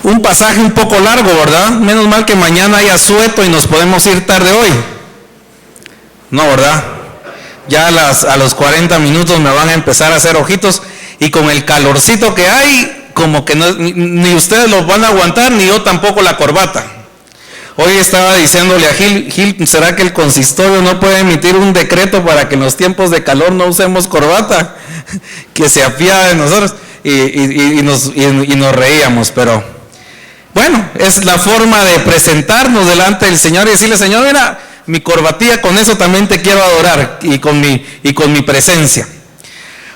Un pasaje un poco largo, ¿verdad? Menos mal que mañana hay asueto y nos podemos ir tarde hoy. No, ¿verdad? Ya a los 40 minutos me van a empezar a hacer ojitos, y con el calorcito que hay, como que no, ni ustedes lo van a aguantar, ni yo tampoco la corbata. Hoy estaba diciéndole a Gil, ¿será que el consistorio no puede emitir un decreto para que en los tiempos de calor no usemos corbata? Que se apiade de nosotros, y nos reíamos, pero bueno, es la forma de presentarnos delante del Señor y decirle: Señor, mira, mi corbatilla, con eso también te quiero adorar, y con mi presencia.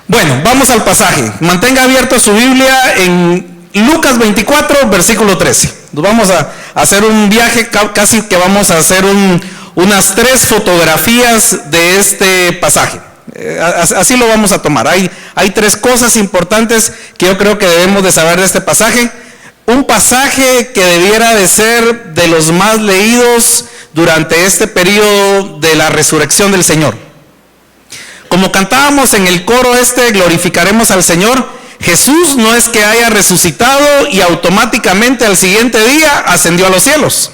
Bueno, vamos al pasaje. Mantenga abierto su Biblia en Lucas 24, versículo 13. Nos vamos a hacer un viaje, casi que vamos a hacer unas 3 fotografías de este pasaje. Así lo vamos a tomar. Hay 3 cosas importantes que yo creo que debemos de saber de este pasaje. Un pasaje que debiera de ser de los más leídos durante este periodo de la resurrección del Señor. Como cantábamos en el coro glorificaremos al Señor. Jesús no es que haya resucitado y automáticamente al siguiente día ascendió a los cielos.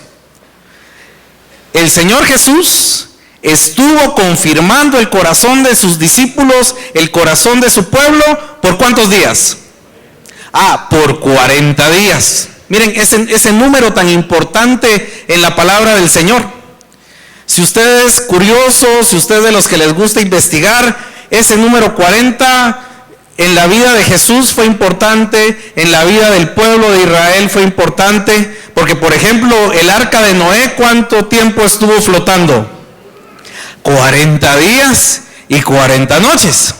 El Señor Jesús estuvo confirmando el corazón de sus discípulos, el corazón de su pueblo, ¿por cuántos días? Por 40 días. Miren, ese número tan importante en la palabra del Señor. Si usted es curioso, si usted es de los que les gusta investigar, ese número 40 en la vida de Jesús fue importante, en la vida del pueblo de Israel fue importante, porque por ejemplo, el arca de Noé, ¿cuánto tiempo estuvo flotando? 40 días y 40 noches.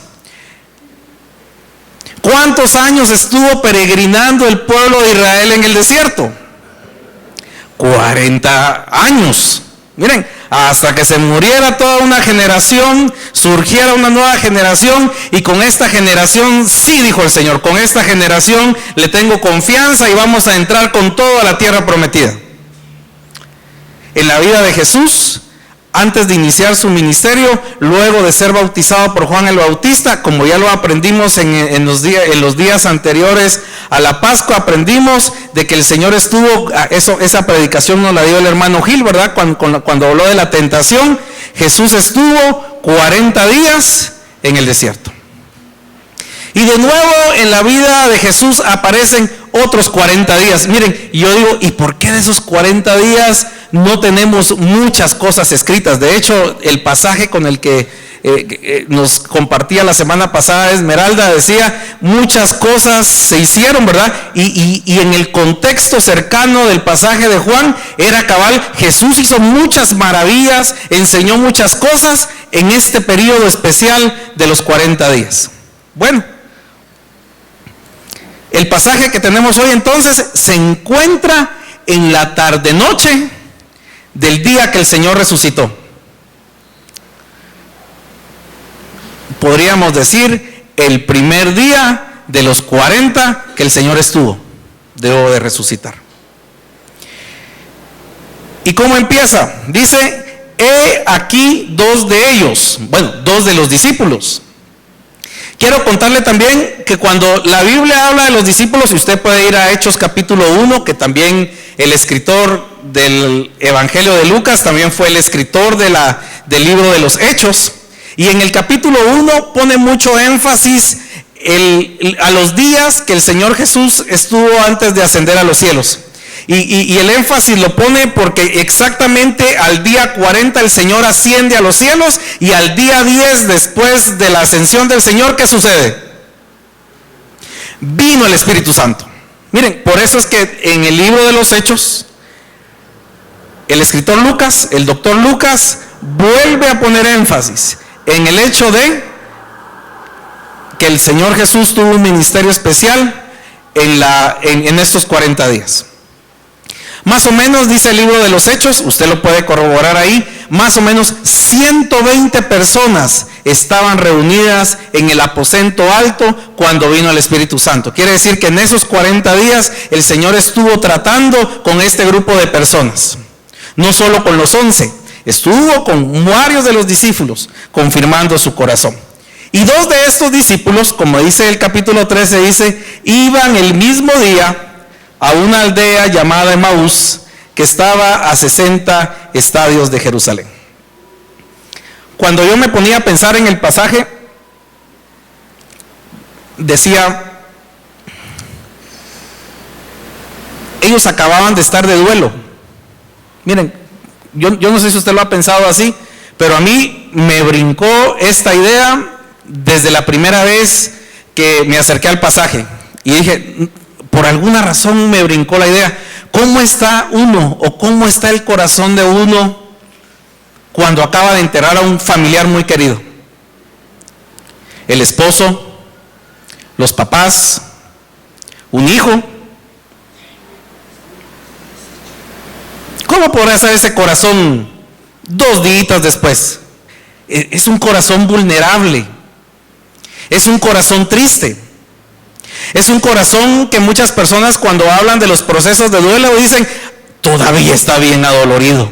¿Cuántos años estuvo peregrinando el pueblo de Israel en el desierto? 40 años. Miren, hasta que se muriera toda una generación, surgiera una nueva generación, y con esta generación, sí, dijo el Señor, con esta generación le tengo confianza y vamos a entrar con todo a la tierra prometida. En la vida de Jesús, antes de iniciar su ministerio, luego de ser bautizado por Juan el Bautista, como ya lo aprendimos en los días anteriores a la Pascua, aprendimos de que el Señor estuvo, esa predicación nos la dio el hermano Gil, ¿verdad? Cuando habló de la tentación, Jesús estuvo 40 días en el desierto. Y de nuevo en la vida de Jesús aparecen otros 40 días. Miren, yo digo, ¿y por qué de esos 40 días no tenemos muchas cosas escritas? De hecho, el pasaje con el que nos compartía la semana pasada Esmeralda decía, muchas cosas se hicieron, ¿verdad? Y en el contexto cercano del pasaje de Juan, era cabal, Jesús hizo muchas maravillas, enseñó muchas cosas en este periodo especial de los 40 días. Bueno, el pasaje que tenemos hoy entonces se encuentra en la tarde-noche del día que el Señor resucitó. Podríamos decir el primer día de los 40 que el Señor estuvo, debo de resucitar. ¿Y cómo empieza? Dice, he aquí 2 de ellos, bueno, 2 de los discípulos. Quiero contarle también que cuando la Biblia habla de los discípulos, y usted puede ir a Hechos capítulo 1, que también el escritor del Evangelio de Lucas también fue el escritor del libro de los Hechos, y en el capítulo 1 pone mucho énfasis a los días que el Señor Jesús estuvo antes de ascender a los cielos. Y el énfasis lo pone porque exactamente al día 40 el Señor asciende a los cielos, y al día 10 después de la ascensión del Señor, ¿qué sucede? Vino el Espíritu Santo. Miren, por eso es que en el libro de los Hechos, el escritor Lucas, el doctor Lucas, vuelve a poner énfasis en el hecho de que el Señor Jesús tuvo un ministerio especial en estos 40 días. Más o menos, dice el libro de los Hechos, usted lo puede corroborar ahí, más o menos 120 personas estaban reunidas en el aposento alto cuando vino el Espíritu Santo. Quiere decir que en esos 40 días el Señor estuvo tratando con este grupo de personas. No solo con los 11, estuvo con varios de los discípulos, confirmando su corazón. Y 2 de estos discípulos, como dice el capítulo 13, dice, iban el mismo día a una aldea llamada Emaús, que estaba a 60 estadios de Jerusalén. Cuando yo me ponía a pensar en el pasaje, decía, ellos acababan de estar de duelo. Miren, yo no sé si usted lo ha pensado así, pero a mí me brincó esta idea desde la primera vez que me acerqué al pasaje. Y dije, por alguna razón me brincó la idea. ¿Cómo está uno o cómo está el corazón de uno cuando acaba de enterrar a un familiar muy querido? El esposo, los papás, un hijo. ¿Cómo podrá ser ese corazón 2 días después? Es un corazón vulnerable. Es un corazón triste. Es un corazón que muchas personas, cuando hablan de los procesos de duelo, dicen, todavía está bien adolorido.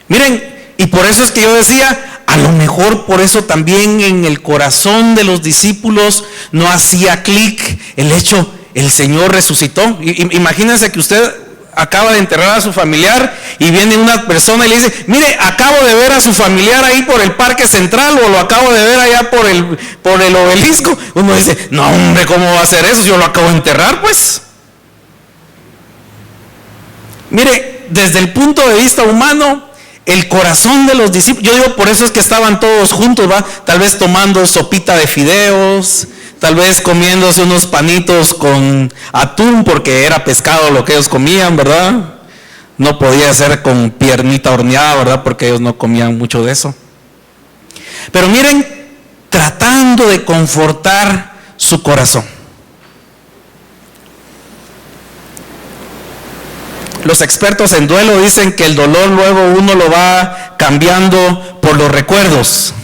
Miren, y por eso es que yo decía, a lo mejor por eso también en el corazón de los discípulos no hacía clic el hecho, el Señor resucitó. Imagínense que usted acaba de enterrar a su familiar y viene una persona y le dice, mire, acabo de ver a su familiar ahí por el Parque Central, o lo acabo de ver allá por el obelisco. Uno dice, no hombre, ¿cómo va a ser eso? Yo lo acabo de enterrar, pues. Mire, desde el punto de vista humano, el corazón de los discípulos, yo digo, por eso es que estaban todos juntos, ¿va? Tal vez tomando sopita de fideos, tal vez comiéndose unos panitos con atún, porque era pescado lo que ellos comían, ¿verdad? No podía ser con piernita horneada, ¿verdad? Porque ellos no comían mucho de eso. Pero miren, tratando de confortar su corazón. Los expertos en duelo dicen que el dolor luego uno lo va cambiando por los recuerdos.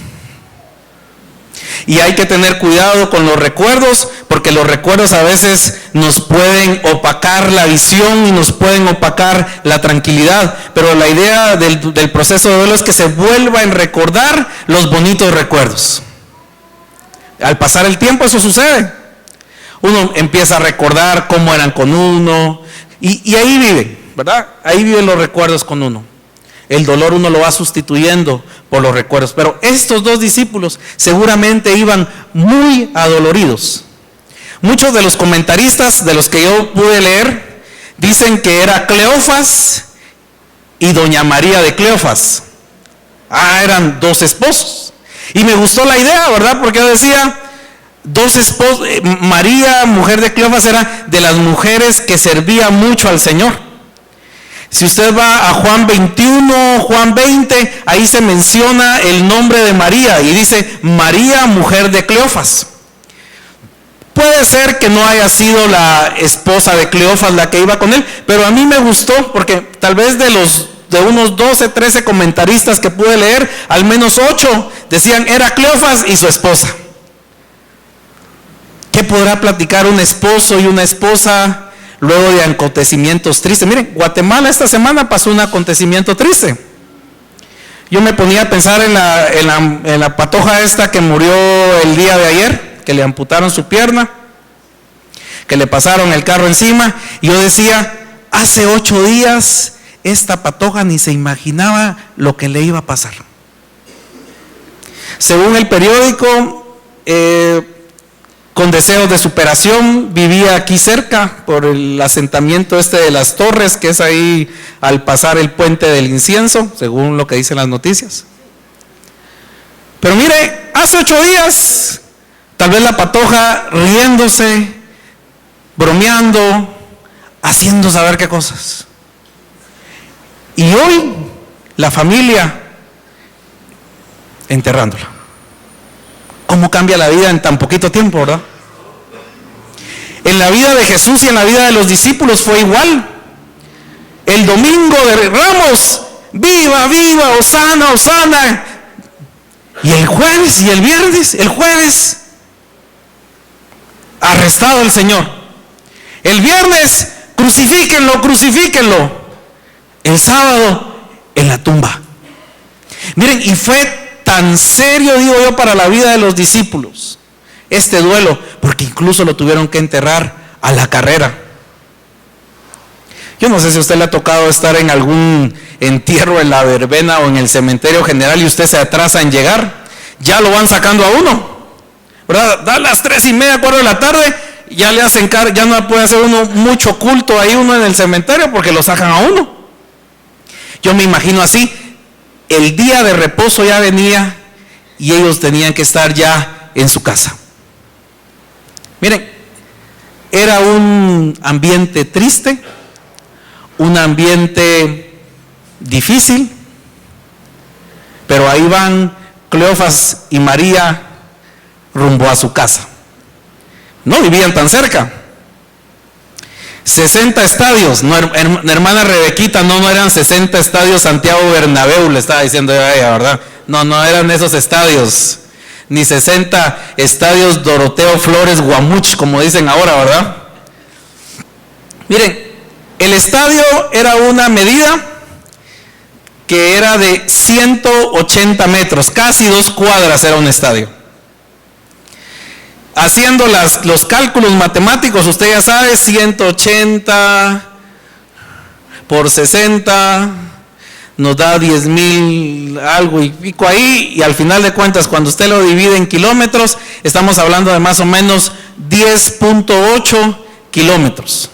Y hay que tener cuidado con los recuerdos, porque los recuerdos a veces nos pueden opacar la visión y nos pueden opacar la tranquilidad. Pero la idea del proceso de duelo es que se vuelvan a recordar los bonitos recuerdos. Al pasar el tiempo eso sucede. Uno empieza a recordar cómo eran con uno y ahí vive, ¿verdad? Ahí viven los recuerdos con uno. El dolor uno lo va sustituyendo por los recuerdos. Pero estos 2 discípulos seguramente iban muy adoloridos. Muchos de los comentaristas, de los que yo pude leer, dicen que era Cleofas y doña María de Cleofas. Eran 2 esposos. Y me gustó la idea, ¿verdad? Porque yo decía, 2 esposos. María, mujer de Cleofas, era de las mujeres que servía mucho al Señor. Si usted va a Juan 21, Juan 20, ahí se menciona el nombre de María y dice, María, mujer de Cleofas. Puede ser que no haya sido la esposa de Cleofas la que iba con él, pero a mí me gustó porque tal vez de unos 12, 13 comentaristas que pude leer, al menos 8 decían era Cleofas y su esposa. ¿Qué podrá platicar un esposo y una esposa luego de acontecimientos tristes? Miren, Guatemala esta semana pasó un acontecimiento triste. Yo me ponía a pensar en la patoja esta que murió el día de ayer, que le amputaron su pierna, que le pasaron el carro encima, y yo decía, hace 8 días esta patoja ni se imaginaba lo que le iba a pasar. Según el periódico, con deseos de superación, vivía aquí cerca por el asentamiento de las Torres, que es ahí al pasar el puente del Incienso, según lo que dicen las noticias. Pero mire, hace 8 días, tal vez la patoja riéndose, bromeando, haciendo saber qué cosas. Y hoy, la familia enterrándola. ¿Cómo cambia la vida en tan poquito tiempo, verdad? En la vida de Jesús y en la vida de los discípulos fue igual. El domingo de Ramos, viva, viva, hosana, hosana. Y el jueves y el viernes, el jueves, arrestado el Señor. El viernes, crucifíquenlo, crucifíquenlo. El sábado, en la tumba. Miren, y fue tan serio, digo yo, para la vida de los discípulos este duelo, porque incluso lo tuvieron que enterrar a la carrera. Yo no sé si a usted le ha tocado estar en algún entierro en la verbena o en el cementerio general y usted se atrasa en llegar, ya lo van sacando a uno, ¿verdad? Da las 3:30, 4 de la tarde, ya le hacen ya no puede hacer uno mucho culto ahí uno en el cementerio porque lo sacan a uno. Yo me imagino así, el día de reposo ya venía y ellos tenían que estar ya en su casa. Miren, era un ambiente triste, un ambiente difícil, pero ahí van Cleofas y María rumbo a su casa. No vivían tan cerca. 60 estadios, no, hermana Rebequita, no eran 60 estadios Santiago Bernabéu, le estaba diciendo a ella, ¿verdad? No eran esos estadios, ni 60 estadios Doroteo Flores Guamuch, como dicen ahora, ¿verdad? Miren, el estadio era una medida que era de 180 metros, casi 2 cuadras era un estadio. Haciendo los cálculos matemáticos, usted ya sabe, 180 por 60 nos da 10,000 algo y pico ahí, y al final de cuentas, cuando usted lo divide en kilómetros, estamos hablando de más o menos 10.8 kilómetros.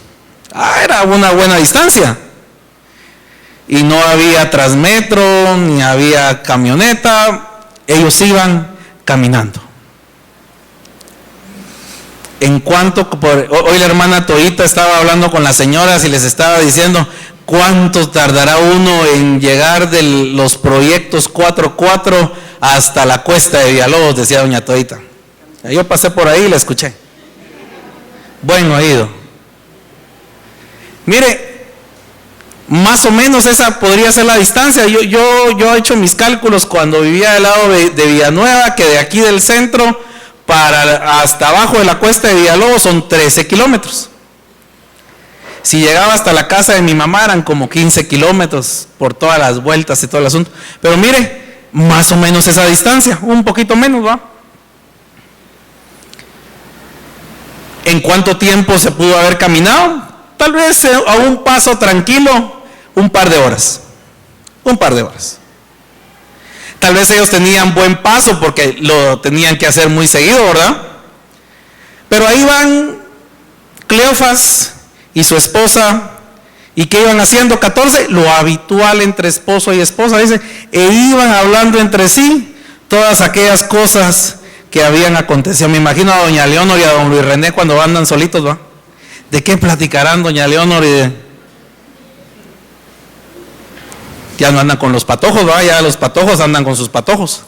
Era una buena distancia. Y no había Transmetro, ni había camioneta, ellos iban caminando. En cuanto, hoy la hermana Toita estaba hablando con las señoras y les estaba diciendo cuánto tardará uno en llegar de los proyectos 4-4 hasta la cuesta de Villalobos, decía doña Toita. Yo pasé por ahí y la escuché. Buen oído. Mire, más o menos esa podría ser la distancia. Yo he hecho mis cálculos cuando vivía del lado de Villanueva, que de aquí del centro para hasta abajo de la cuesta de Villalobos son 13 kilómetros. Si llegaba hasta la casa de mi mamá eran como 15 kilómetros por todas las vueltas y todo el asunto. Pero mire, más o menos esa distancia, un poquito menos, ¿va? ¿En cuánto tiempo se pudo haber caminado? Tal vez a un paso tranquilo, un par de horas. Un par de horas. Tal vez ellos tenían buen paso porque lo tenían que hacer muy seguido, ¿verdad? Pero ahí van Cleofas y su esposa, ¿y qué iban haciendo? 14, lo habitual entre esposo y esposa, dice, e iban hablando entre sí todas aquellas cosas que habían acontecido. Me imagino a doña Leonor y a don Luis René cuando andan solitos, ¿va? ¿De qué platicarán doña Leonor ya no andan con los patojos, ¿va? Ya los patojos andan con sus patojos.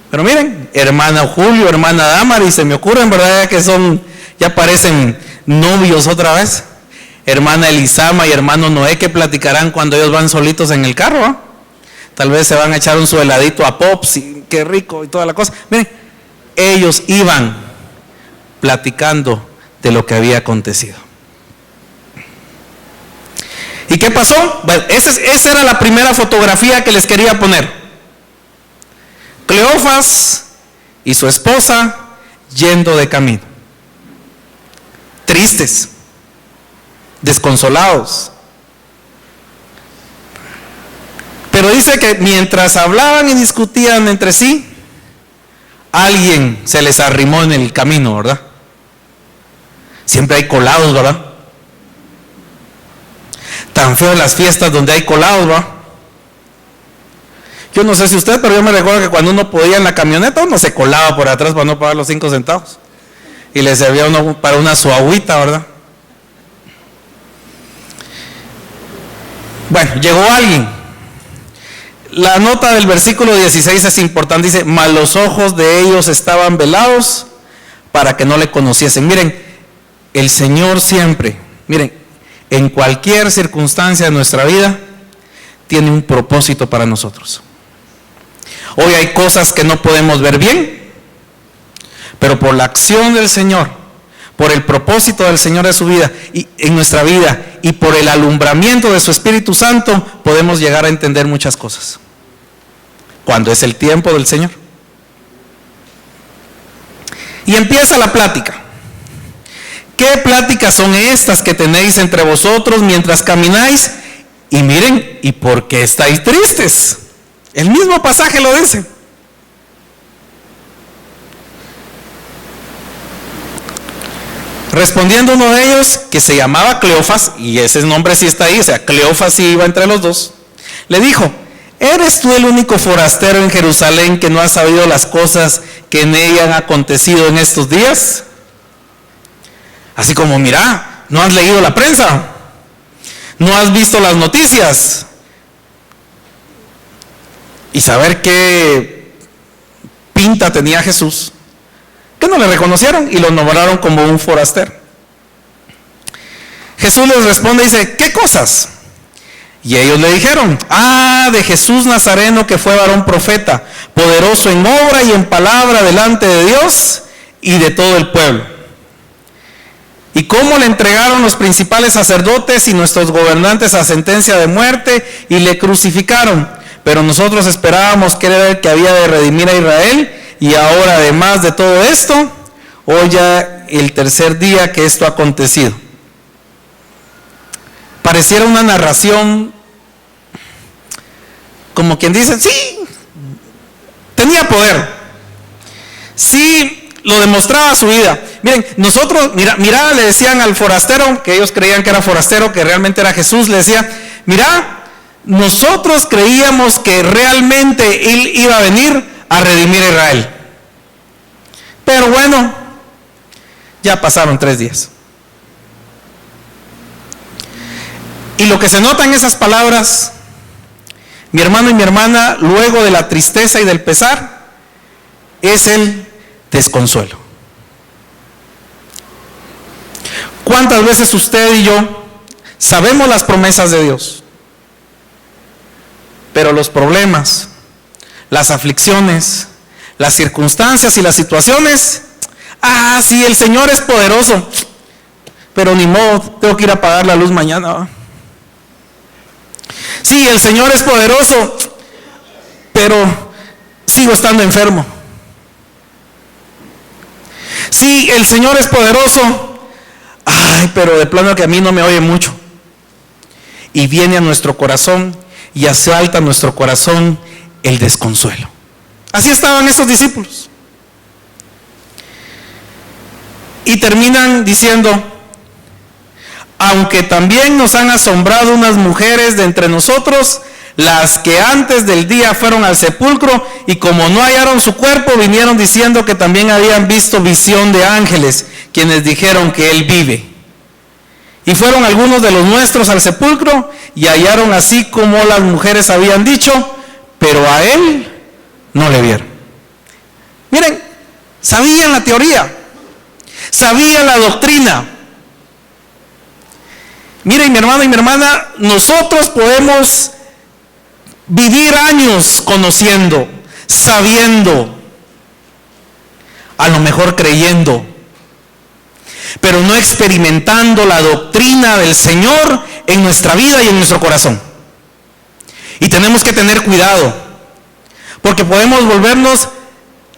Pero miren, hermana Julio, hermana Damari, se me ocurren, ¿verdad? Que ya parecen novios otra vez. Hermana Elisama y hermano Noé, que platicarán cuando ellos van solitos en el carro, ¿va? Tal vez se van a echar un su heladito a Pops, y qué rico y toda la cosa. Miren, ellos iban platicando de lo que había acontecido. ¿Y qué pasó? Bueno, esa era la primera fotografía que les quería poner. Cleofas y su esposa yendo de camino. Tristes, desconsolados. Pero dice que mientras hablaban y discutían entre sí, alguien se les arrimó en el camino, ¿verdad? Siempre hay colados, ¿verdad? Tan feas las fiestas donde hay colados, ¿va? Yo no sé si usted, pero yo me recuerdo que cuando uno podía en la camioneta, uno se colaba por atrás para no pagar los 5 centavos. Y le servía uno para una su agüita, ¿verdad? Bueno, llegó alguien. La nota del versículo 16 es importante, dice, mas los ojos de ellos estaban velados para que no le conociesen. Miren, el Señor siempre, miren, en cualquier circunstancia de nuestra vida, tiene un propósito para nosotros. Hoy hay cosas que no podemos ver bien, pero por la acción del Señor, por el propósito del Señor de su vida y en nuestra vida y por el alumbramiento de su Espíritu Santo, podemos llegar a entender muchas cosas. Cuando es el tiempo del Señor. Y empieza la plática. ¿qué pláticas son estas que tenéis entre vosotros mientras camináis? Y miren, ¿y por qué estáis tristes? El mismo pasaje lo dice. Respondiendo uno de ellos, que se llamaba Cleofas, y ese nombre sí está ahí, o sea, Cleofas sí iba entre los dos, le dijo: ¿eres tú el único forastero en Jerusalén que no ha sabido las cosas que en ella han acontecido en estos días? Así como, mira, no has leído la prensa, no has visto las noticias, y saber qué pinta tenía Jesús, que no le reconocieron y lo nombraron como un forastero. Jesús les responde y dice: ¿qué cosas? Y ellos le dijeron: de Jesús Nazareno, que fue varón profeta, poderoso en obra y en palabra delante de Dios y de todo el pueblo. Y cómo le entregaron los principales sacerdotes y nuestros gobernantes a sentencia de muerte y le crucificaron. Pero nosotros esperábamos que era el que había de redimir a Israel. Y ahora, además de todo esto, hoy ya el tercer día que esto ha acontecido. Pareciera una narración como quien dice: sí, tenía poder, sí, lo demostraba su vida. Miren, nosotros, mira, le decían al forastero, que ellos creían que era forastero, que realmente era Jesús, le decía: mira, nosotros creíamos que realmente Él iba a venir a redimir a Israel. Pero bueno, ya pasaron 3 días. Y lo que se nota en esas palabras, mi hermano y mi hermana, luego de la tristeza y del pesar, es el desconsuelo. ¿Cuántas veces usted y yo sabemos las promesas de Dios, pero los problemas, las aflicciones, las circunstancias y las situaciones, sí, el Señor es poderoso, pero ni modo, tengo que ir a pagar la luz mañana. Sí, el Señor es poderoso, pero sigo estando enfermo. Sí, el Señor es poderoso, pero de plano que a mí no me oye mucho. Y viene a nuestro corazón y asalta a nuestro corazón el desconsuelo. Así estaban esos discípulos. Y terminan diciendo: aunque también nos han asombrado unas mujeres de entre nosotros, las que antes del día fueron al sepulcro, y como no hallaron su cuerpo, vinieron diciendo que también habían visto visión de ángeles, quienes dijeron que Él vive. Y fueron algunos de los nuestros al sepulcro, y hallaron así como las mujeres habían dicho, pero a Él no le vieron. Miren, sabían la teoría, sabían la doctrina. Miren, mi hermano y mi hermana, nosotros podemos vivir años conociendo, sabiendo, a lo mejor creyendo, pero no experimentando la doctrina del Señor en nuestra vida y en nuestro corazón. Y tenemos que tener cuidado, porque podemos volvernos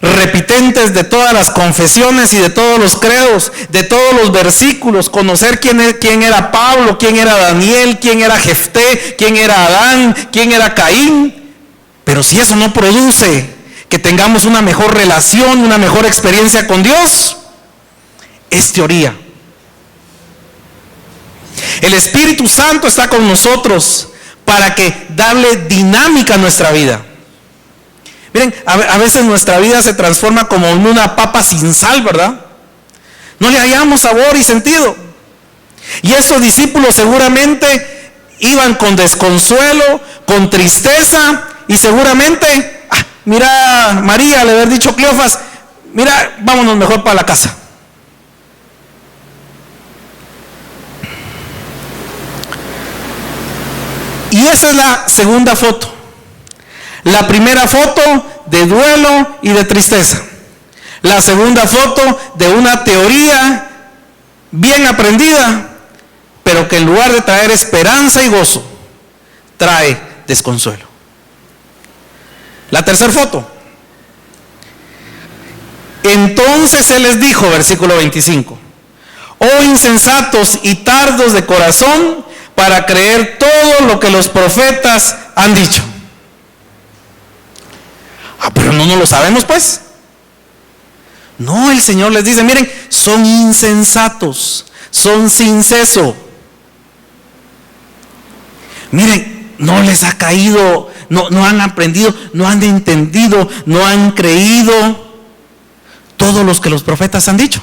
repitentes de todas las confesiones y de todos los credos, de todos los versículos, conocer quién era Pablo, quién era Daniel, quién era Jefté, quién era Adán, quién era Caín. Pero si eso no produce que tengamos una mejor relación, una mejor experiencia con Dios, es teoría. El Espíritu Santo está con nosotros para que darle dinámica a nuestra vida. Miren, a veces nuestra vida se transforma como en una papa sin sal, ¿verdad? No le hallamos sabor y sentido. Y estos discípulos seguramente iban con desconsuelo, con tristeza, y seguramente, mira, María le había dicho a Cleofas: mira, vámonos mejor para la casa. Y esa es la segunda foto. La primera foto de duelo y de tristeza. La segunda foto de una teoría bien aprendida, pero que en lugar de traer esperanza y gozo, trae desconsuelo. La tercera foto. Entonces Él les dijo, versículo 25: ¿o insensatos y tardos de corazón para creer todo lo que los profetas han dicho. Pero no lo sabemos, pues. No, el Señor les dice, miren, son insensatos, son sin seso. Miren, no les ha caído, no han aprendido, no han entendido, no han creído todos los que los profetas han dicho.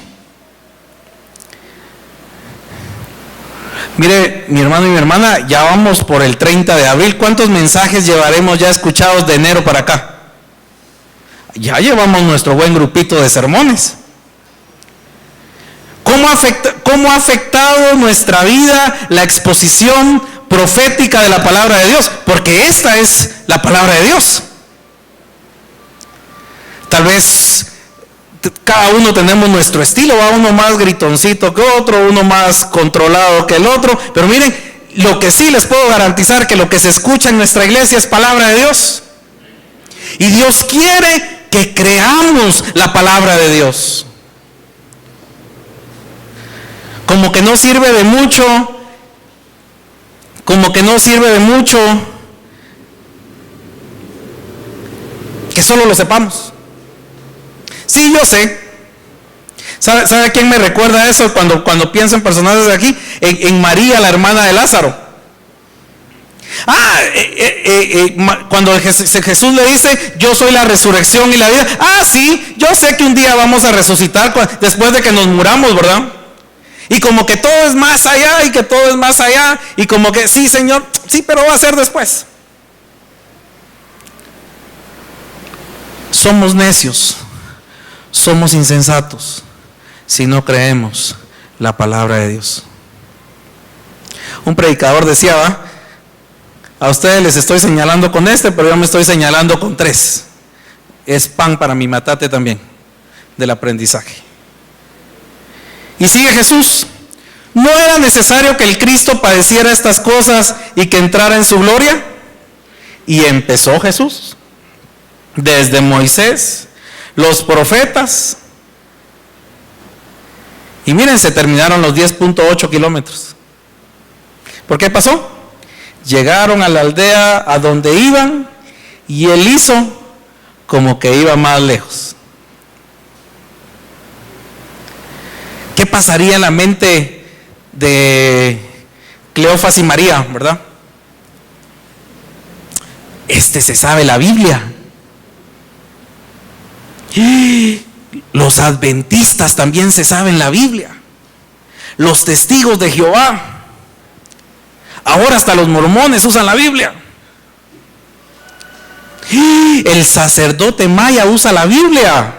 Mire, mi hermano y mi hermana, ya vamos por el 30 de abril. ¿Cuántos mensajes llevaremos ya escuchados de enero para acá? Ya llevamos nuestro buen grupito de sermones. ¿Cómo ha afectado nuestra vida la exposición profética de la palabra de Dios? Porque esta es la palabra de Dios. Tal vez cada uno tenemos nuestro estilo, va uno más gritoncito que otro, uno más controlado que el otro, pero miren, lo que sí les puedo garantizar que lo que se escucha en nuestra iglesia es palabra de Dios. Y Dios quiere que creamos la palabra de Dios. Como que no sirve de mucho, que solo lo sepamos. Sí, yo sé. ¿Sabe quién me recuerda eso cuando pienso en personajes de aquí? En María, la hermana de Lázaro. Cuando Jesús le dice, yo soy la resurrección y la vida. Sí, yo sé que un día vamos a resucitar después de que nos muramos, ¿verdad? Y como que todo es más allá y que todo es más allá. Y como que sí, Señor, sí, pero va a ser después. Somos necios. Somos insensatos si no creemos la palabra de Dios. Un predicador decía, a ustedes les estoy señalando con pero yo me estoy señalando con 3. Es pan para mi matate también, del aprendizaje. Y sigue Jesús. ¿No era necesario que el Cristo padeciera estas cosas y que entrara en su gloria? Y empezó Jesús. Desde Moisés, los profetas. Y miren, se terminaron los 10.8 kilómetros. ¿Por qué pasó? Llegaron a la aldea a donde iban y él hizo como que iba más lejos. ¿Qué pasaría en la mente de Cleofas y María, verdad? Se sabe la Biblia. Los adventistas también se saben la Biblia. Los testigos de Jehová. Ahora hasta los mormones usan la Biblia. El sacerdote maya usa la Biblia.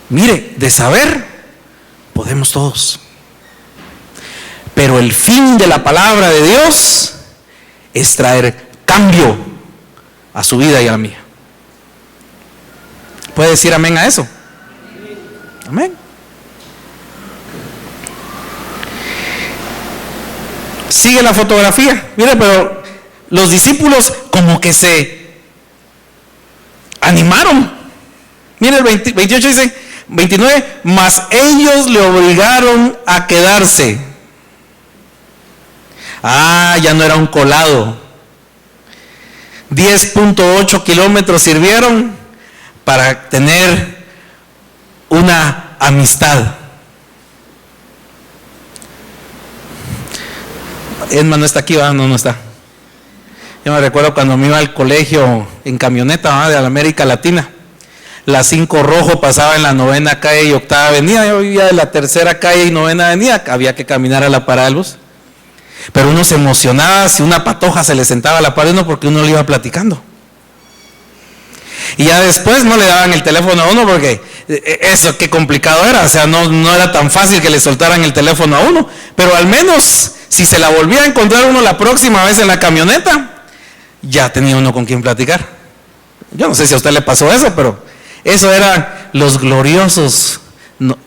Mire, de saber podemos todos. Pero el fin de la palabra de Dios es traer cambio a su vida y a la mía. ¿Puede decir amén a eso? Amén. Sigue la fotografía. Mire, pero los discípulos como que se animaron. Mire, el 28 dice, 29, mas ellos le obligaron a quedarse. Ya no era un colado. 10.8 kilómetros sirvieron para tener una amistad. Edma no está aquí, ¿verdad? No está. Yo me recuerdo cuando me iba al colegio en camioneta, ¿verdad? De la América Latina. La 5 Rojo pasaba en la 9ª calle y 8ª avenida. Yo vivía de la 3ª calle y 9ª avenida. Había que caminar a la parada del bus. Pero uno se emocionaba si una patoja se le sentaba a la par de uno porque uno le iba platicando. Y ya después no le daban el teléfono a uno porque eso qué complicado era. O sea, no era tan fácil que le soltaran el teléfono a uno. Pero al menos si se la volvía a encontrar uno la próxima vez en la camioneta, ya tenía uno con quien platicar. Yo no sé si a usted le pasó eso, pero eso eran los gloriosos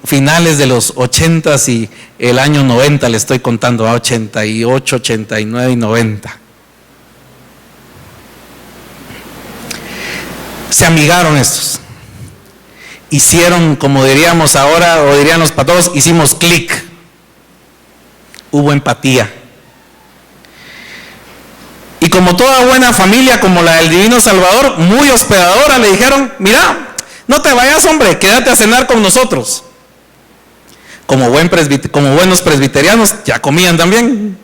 finales de los 80s y el año 90, le estoy contando, 88, 89 y 90. Se amigaron estos. hicieron, como diríamos ahora, o dirían los patólogos, hicimos clic. Hubo empatía. Y como toda buena familia, como la del Divino Salvador, muy hospedadora, le dijeron, mira, no te vayas, hombre, quédate a cenar con nosotros. Como buenos presbiterianos, ya comían también.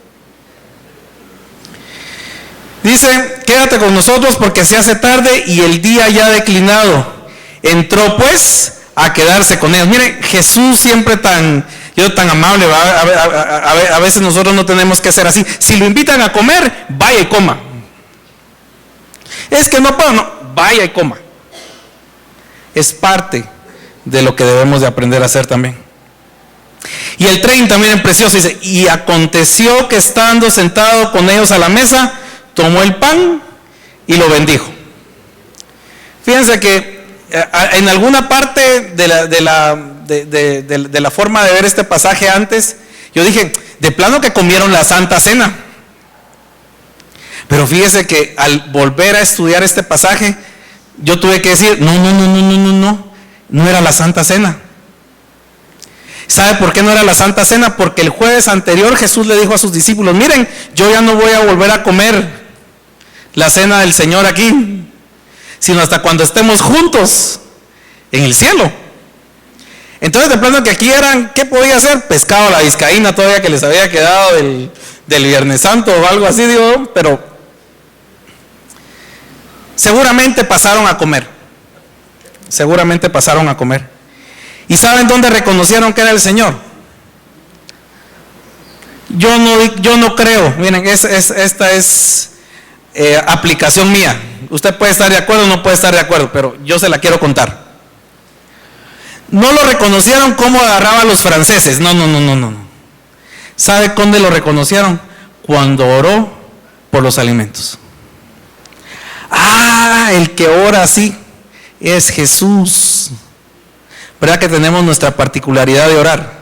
Dice, quédate con nosotros porque se hace tarde y el día ya ha declinado. Entró pues a quedarse con ellos. Miren, Jesús siempre tan amable, a veces nosotros no tenemos que ser así. Si lo invitan a comer, vaya y coma. Es que no puedo, no, vaya y coma. Es parte de lo que debemos de aprender a hacer también. Y el 30, miren, precioso, dice, y aconteció que estando sentado con ellos a la mesa, tomó el pan y lo bendijo. Fíjense que en alguna parte de la forma de ver este pasaje antes, yo dije, de plano que comieron la Santa Cena. Pero fíjese que al volver a estudiar este pasaje, yo tuve que decir, no era la Santa Cena. ¿Sabe por qué no era la Santa Cena? Porque el jueves anterior Jesús le dijo a sus discípulos, miren, yo ya no voy a volver a comer la cena del Señor aquí, sino hasta cuando estemos juntos en el cielo. Entonces de plano que aquí eran, ¿qué podía hacer? Pescado a la vizcaína todavía que les había quedado del Viernes Santo o algo así, digo, pero seguramente pasaron a comer. ¿Y saben dónde reconocieron que era el Señor? Yo no creo, miren, esta es aplicación mía. Usted puede estar de acuerdo o no puede estar de acuerdo, pero yo se la quiero contar. No lo reconocieron como agarraba a los franceses, no. ¿Sabe dónde lo reconocieron? Cuando oró por los alimentos. El que ora así es Jesús. ¿Verdad que tenemos nuestra particularidad de orar?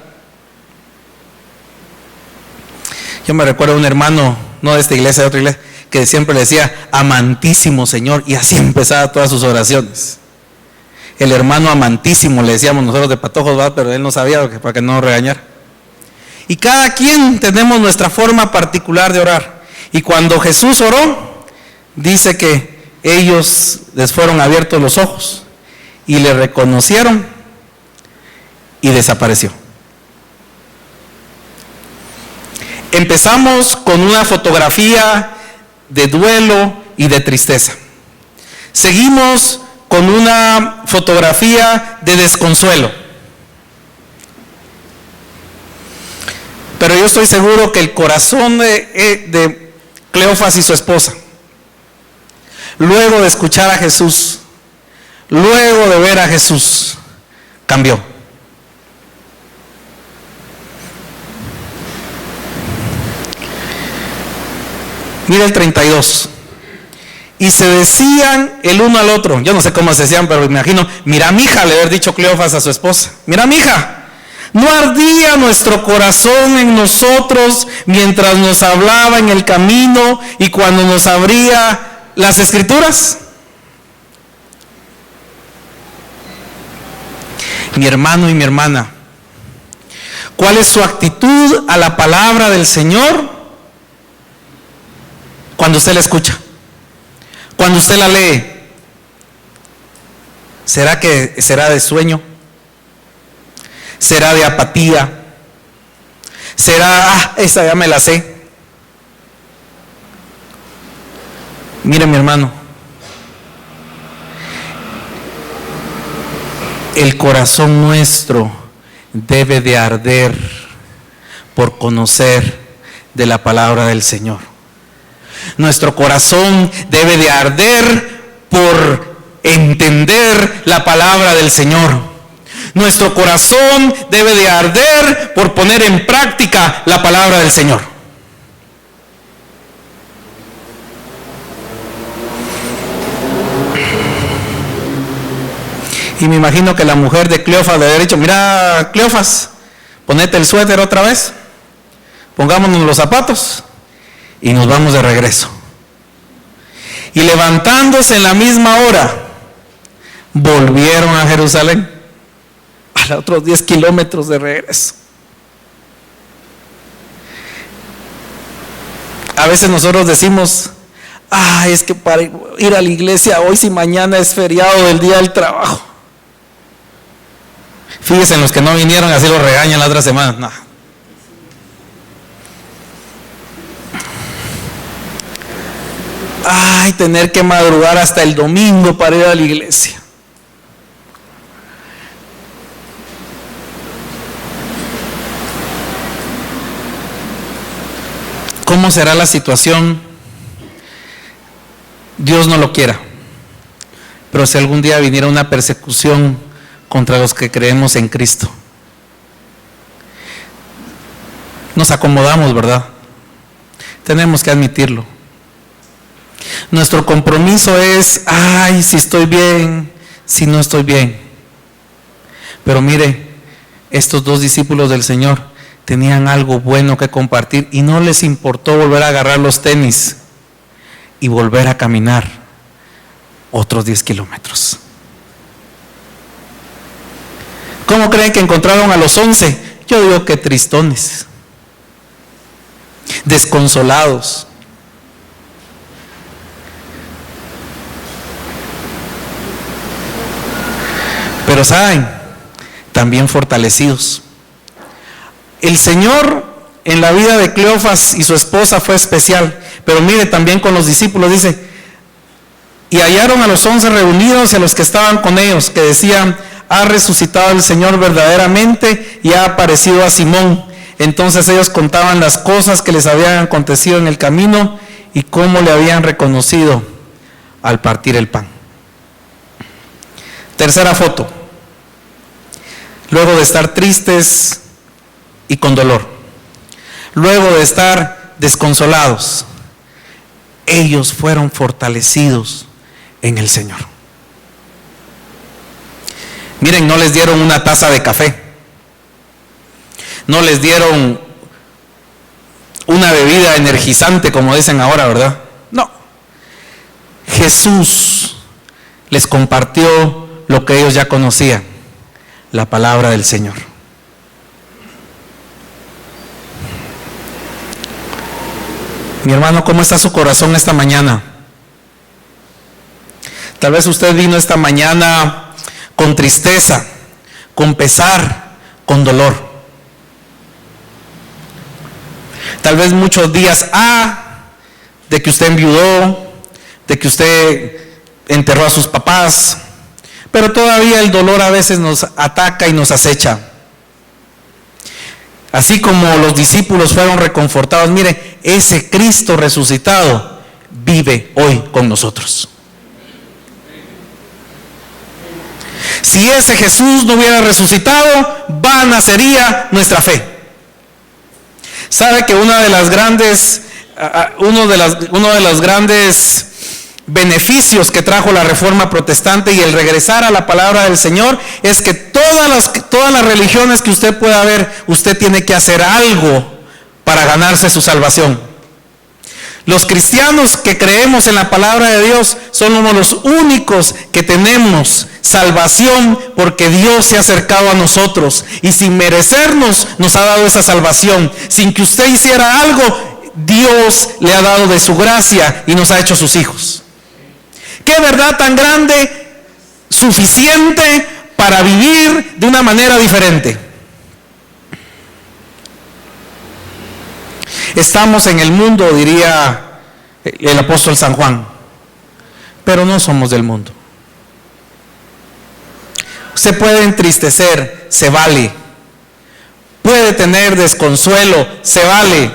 Yo me recuerdo a un hermano, no de esta iglesia, de otra iglesia, que siempre le decía, amantísimo Señor, y así empezaba todas sus oraciones. El hermano amantísimo, le decíamos nosotros de patojos, ¿verdad? Pero él no sabía para que no nos regañara. Y cada quien tenemos nuestra forma particular de orar. Y cuando Jesús oró, dice que ellos les fueron abiertos los ojos y le reconocieron y desapareció. Empezamos con una fotografía de duelo y de tristeza. Seguimos con una fotografía de desconsuelo. Pero yo estoy seguro que el corazón de Cleofas y su esposa, luego de escuchar a Jesús, luego de ver a Jesús, cambió. Mira el 32. Y se decían el uno al otro, yo no sé cómo se decían, pero me imagino, mira mija, le haber dicho Cleofas a su esposa, mira mija, ¿no ardía nuestro corazón en nosotros mientras nos hablaba en el camino y cuando nos abría las Escrituras? Mi hermano y mi hermana, ¿cuál es su actitud a la palabra del Señor cuando usted la escucha? Cuando usted la lee, ¿será que será de sueño? ¿Será de apatía? ¿Será, esa ya me la sé? Mire mi hermano, el corazón nuestro debe de arder por conocer de la palabra del Señor. Nuestro corazón debe de arder por entender la palabra del Señor. Nuestro corazón debe de arder por poner en práctica la palabra del Señor. Y me imagino que la mujer de Cleofas le había dicho, mira Cleofas, ponete el suéter otra vez, pongámonos los zapatos y nos vamos de regreso. Y levantándose en la misma hora, volvieron a Jerusalén. otros 10 kilómetros de regreso. A veces nosotros decimos, es que para ir a la iglesia hoy, si mañana es feriado del día del trabajo. Fíjense en los que no vinieron, así los regañan la otra semana. No. Tener que madrugar hasta el domingo para ir a la iglesia. ¿Cómo será la situación? Dios no lo quiera, pero si algún día viniera una persecución contra los que creemos en Cristo, nos acomodamos, ¿verdad? Tenemos que admitirlo. Nuestro compromiso es, si estoy bien, si no estoy bien. Pero mire, estos dos discípulos del Señor tenían algo bueno que compartir y no les importó volver a agarrar los tenis y volver a caminar otros 10 kilómetros. ¿Cómo creen que encontraron a los 11? Yo digo que tristones, desconsolados. Pero saben, también fortalecidos. El Señor en la vida de Cleofas y su esposa fue especial, pero mire, también con los discípulos dice, y hallaron a los 11 reunidos y a los que estaban con ellos, que decían, ha resucitado el Señor verdaderamente y ha aparecido a Simón. Entonces ellos contaban las cosas que les habían acontecido en el camino y cómo le habían reconocido al partir el pan. Tercera foto. Luego de estar tristes y con dolor, luego de estar desconsolados, ellos fueron fortalecidos en el Señor. Miren, no les dieron una taza de café, no les dieron una bebida energizante como dicen ahora, ¿verdad? No. Jesús les compartió lo que ellos ya conocían, la palabra del Señor. Mi hermano, ¿cómo está su corazón esta mañana? Tal vez usted vino esta mañana con tristeza, con pesar, con dolor. Tal vez muchos días de que usted enviudó, de que usted enterró a sus papás, pero todavía el dolor a veces nos ataca y nos acecha. Así como los discípulos fueron reconfortados, mire, ese Cristo resucitado vive hoy con nosotros. Si ese Jesús no hubiera resucitado, vana sería nuestra fe. ¿Sabe que uno de los grandes beneficios que trajo la Reforma Protestante y el regresar a la palabra del Señor es que todas las religiones que usted pueda ver, usted tiene que hacer algo para ganarse su salvación? Los cristianos que creemos en la palabra de Dios somos los únicos que tenemos salvación porque Dios se ha acercado a nosotros y sin merecernos nos ha dado esa salvación. Sin que usted hiciera algo, Dios le ha dado de su gracia y nos ha hecho sus hijos. ¿Qué verdad tan grande, suficiente para vivir de una manera diferente? Estamos en el mundo, diría el apóstol San Juan, pero no somos del mundo. Se puede entristecer, se vale. Puede tener desconsuelo, se vale.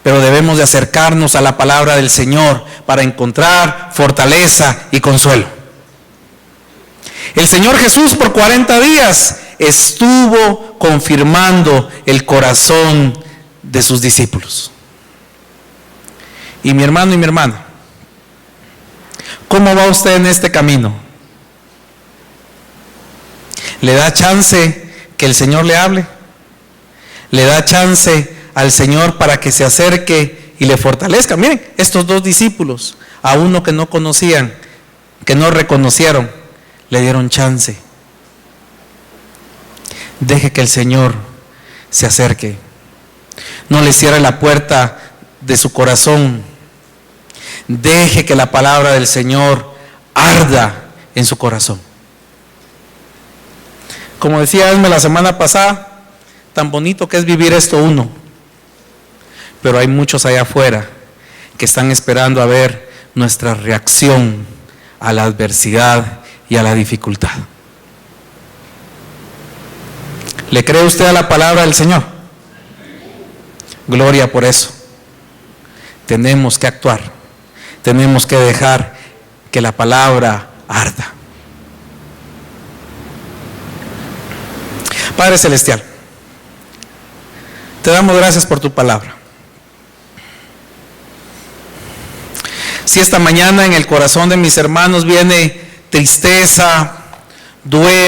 Pero debemos de acercarnos a la palabra del Señor para encontrar fortaleza y consuelo. El Señor Jesús por 40 días estuvo confirmando el corazón de sus discípulos. Y mi hermano y mi hermana, ¿cómo va usted en este camino? ¿Le da chance que el Señor le hable? ¿Le da chance al Señor para que se acerque y le fortalezca? Miren, estos dos discípulos, a uno que no conocían, que no reconocieron, le dieron chance. Deje que el Señor se acerque. No le cierre la puerta de su corazón. Deje que la palabra del Señor arda en su corazón. Como decía Esme la semana pasada, tan bonito que es vivir esto uno. Pero hay muchos allá afuera que están esperando a ver nuestra reacción a la adversidad y a la dificultad. ¿Le cree usted a la palabra del Señor? Gloria por eso. Tenemos que actuar. Tenemos que dejar que la palabra arda. Padre Celestial, te damos gracias por tu palabra. Si esta mañana en el corazón de mis hermanos viene tristeza, duelo,